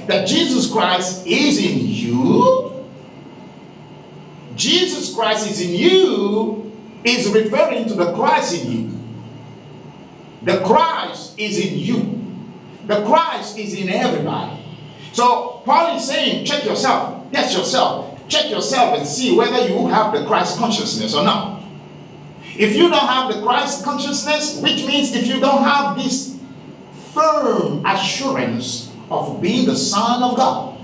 that Jesus Christ is in you, Jesus Christ is in you is referring to the Christ in you. The Christ is in you. The Christ is in everybody. So Paul is saying, check yourself, test yourself, check yourself and see whether you have the Christ consciousness or not. If you don't have the Christ consciousness, which means if you don't have this firm assurance of being the son of God,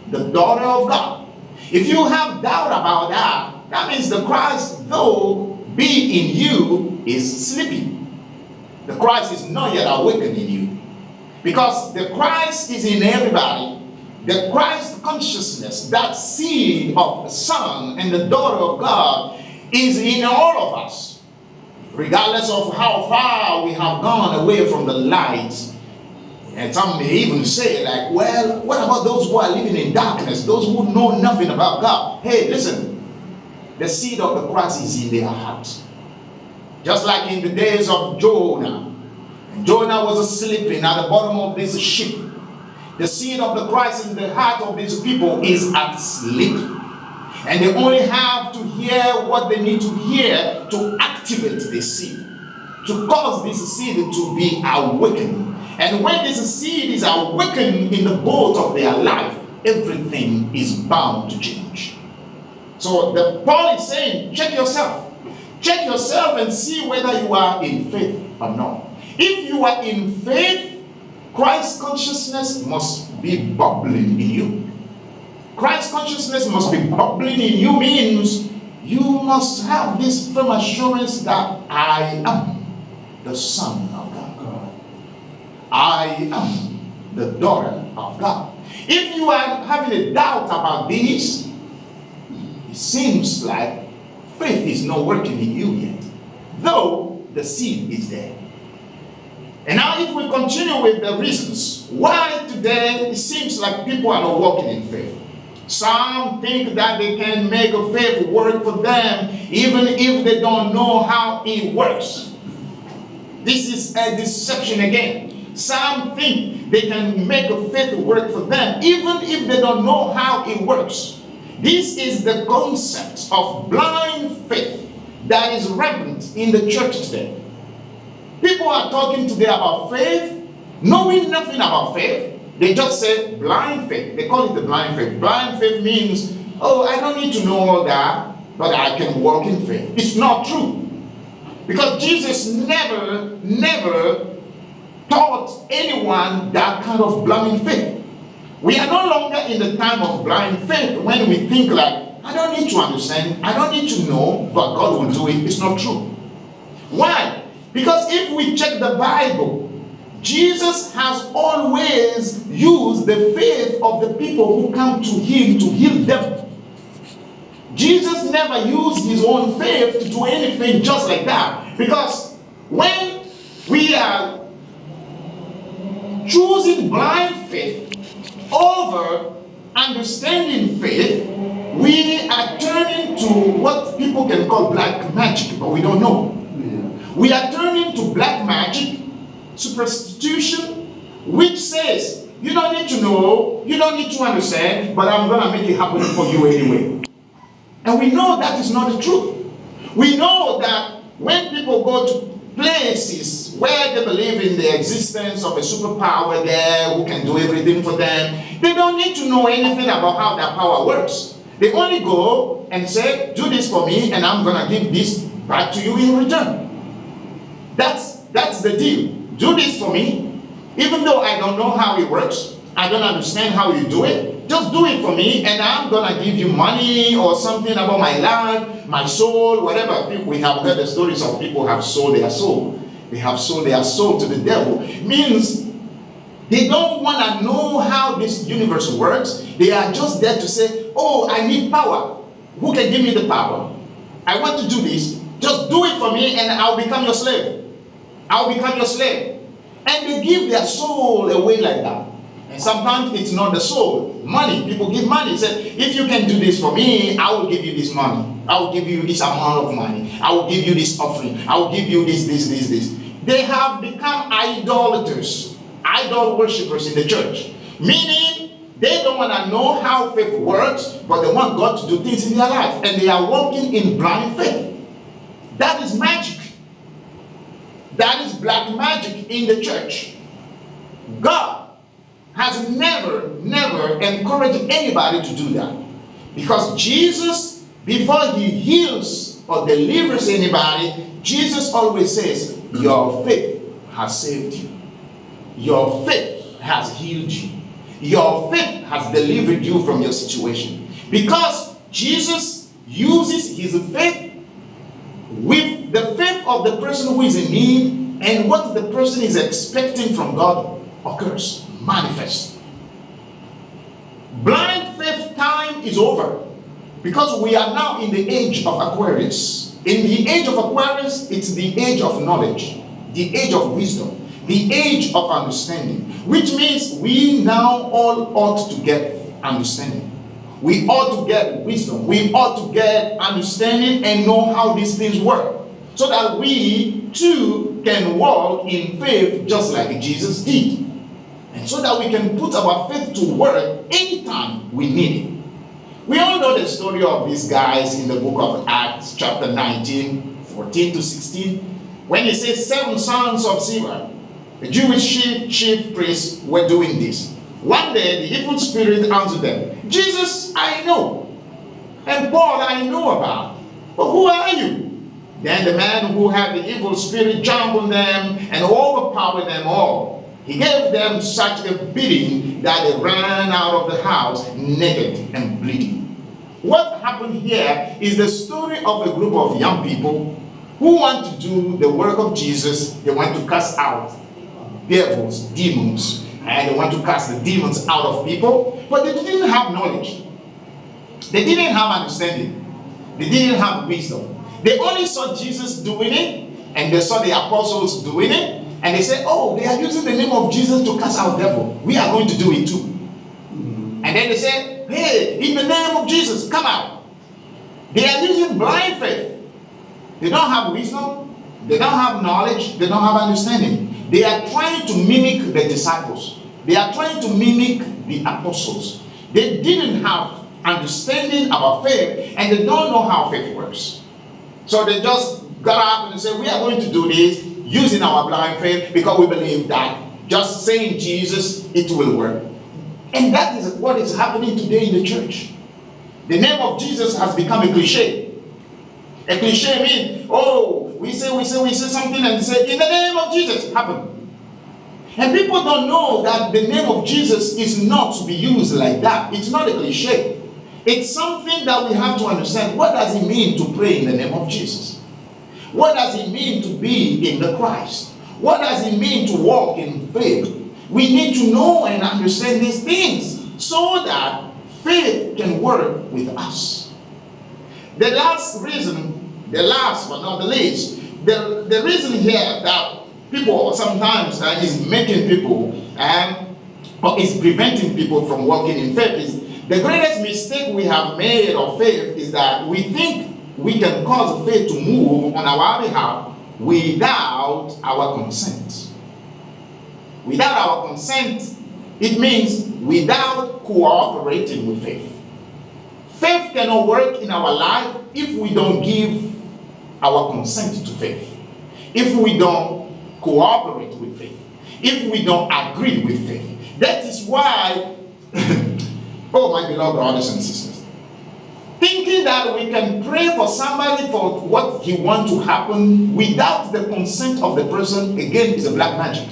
the daughter of God, if you have doubt about that, that means the Christ, though be in you, is sleeping. The Christ is not yet awakened in you. Because the Christ is in everybody. The Christ consciousness, that seed of the Son and the daughter of God, is in all of us. Regardless of how far we have gone away from the light. And some may even say, like, well, what about those who are living in darkness? Those who know nothing about God? Hey, listen. The seed of the Christ is in their heart. Just like in the days of Jonah. Jonah was sleeping at the bottom of this ship. The seed of the Christ in the heart of these people is asleep. And they only have to hear what they need to hear to activate the seed. To cause this seed to be awakened. And when this seed is awakened in the boat of their life, everything is bound to change. So Paul is saying, check yourself. Check yourself and see whether you are in faith or not. If you are in faith, Christ consciousness must be bubbling in you. Christ consciousness must be bubbling in you means you must have this firm assurance that I am the son of God. I am the daughter of God. If you are having a doubt about this, it seems like faith is not working in you yet, though the seed is there. And now if we continue with the reasons why today it seems like people are not walking in faith. Some think that they can make a faith work for them even if they don't know how it works. This is a deception again. Some think they can make a faith work for them even if they don't know how it works. This is the concept of blind faith that is rampant in the church today. People are talking today about faith, knowing nothing about faith. They just say blind faith. They call it the blind faith. Blind faith means, oh, I don't need to know all that, but I can walk in faith. It's not true. Because Jesus never taught anyone that kind of blind faith. We are no longer in the time of blind faith when we think like, I don't need to understand, I don't need to know, but God will do it. It's not true. Why? Because if we check the Bible, Jesus has always used the faith of the people who come to him to heal them. Jesus never used his own faith to do anything just like that. Because when we are choosing blind faith over understanding faith, we are turning to what people can call black magic, but we don't know. We are turning to black magic, superstition, which says, you don't need to know, you don't need to understand, but I'm going to make it happen for you anyway. And we know that is not the truth. We know that when people go to places where they believe in the existence of a superpower there who can do everything for them, they don't need to know anything about how that power works. They only go and say, do this for me and I'm going to give this back to you in return. That's the deal. Do this for me, even though I don't know how it works, I don't understand how you do it, just do it for me and I'm gonna give you money or something about my land, my soul, whatever. We have heard the stories of people who have sold their soul. They have sold their soul to the devil. It means they don't want to know how this universe works. They are just there to say, oh, I need power. Who can give me the power? I want to do this. Just do it for me and I'll become your slave. I'll become your slave. And they give their soul away like that. And sometimes it's not the soul. Money. People give money. Say, if you can do this for me, I will give you this money. I will give you this amount of money. I will give you this offering. I will give you this. They have become idolaters. Idol worshippers in the church. Meaning, want to know how faith works, but they want God to do things in their life. And they are walking in blind faith. That is magic. That is black magic in the church. God has never encouraged anybody to do that. Because Jesus, before he heals or delivers anybody, Jesus always says, your faith has saved you. Your faith has healed you. Your faith has delivered you from your situation. Because Jesus uses his faith with the faith of the person who is in need, and what the person is expecting from God occurs, manifests. Blind faith time is over, because we are now in the age of Aquarius. In the age of Aquarius, it's the age of knowledge, the age of wisdom, the age of understanding, which means we now all ought to get understanding. We ought to get wisdom. We ought to get understanding and know how these things work, so that we too can walk in faith just like Jesus did. And so that we can put our faith to work anytime we need it. We all know the story of these guys in the book of Acts, chapter 19, 14 to 16, when it says 7 sons of Sceva, the Jewish chief priests, were doing this. One day, the evil spirit answered them, Jesus, I know, and Paul I know about, but who are you? Then the man who had the evil spirit jumped on them and overpowered them all. He gave them such a beating that they ran out of the house naked and bleeding. What happened here is the story of a group of young people who want to do the work of Jesus. They want to cast out devils, demons, and they want to cast the demons out of people, but they didn't have knowledge. They didn't have understanding. They didn't have wisdom. They only saw Jesus doing it, and they saw the apostles doing it, and they said, oh, they are using the name of Jesus to cast out devil. We are going to do it too. And then they said, hey, in the name of Jesus, come out. They are using blind faith. They don't have wisdom. They don't have knowledge. They don't have understanding. They are trying to mimic the disciples. They are trying to mimic the apostles. They didn't have understanding about faith, and they don't know how faith works. So they just got up and said, we are going to do this using our blind faith, because we believe that just saying Jesus, it will work. And that is what is happening today in the church. The name of Jesus has become a cliche. A cliche means, oh, we say something and say, in the name of Jesus, happen. And people don't know that the name of Jesus is not to be used like that. It's not a cliche. It's something that we have to understand. What does it mean to pray in the name of Jesus? What does it mean to be in the Christ? What does it mean to walk in faith? We need to know and understand these things so that faith can work with us. The last reason, the last but not the least, the reason here that people sometimes is making people or is preventing people from walking in faith is the greatest mistake we have made of faith is that we think we can cause faith to move on our behalf without our consent. Without our consent, it means without cooperating with faith. Faith cannot work in our life if we don't give our consent to faith. If we don't cooperate with faith. If we don't agree with faith. That is why, oh my beloved brothers and sisters, thinking that we can pray for somebody for what he wants to happen without the consent of the person, again, is a black magic.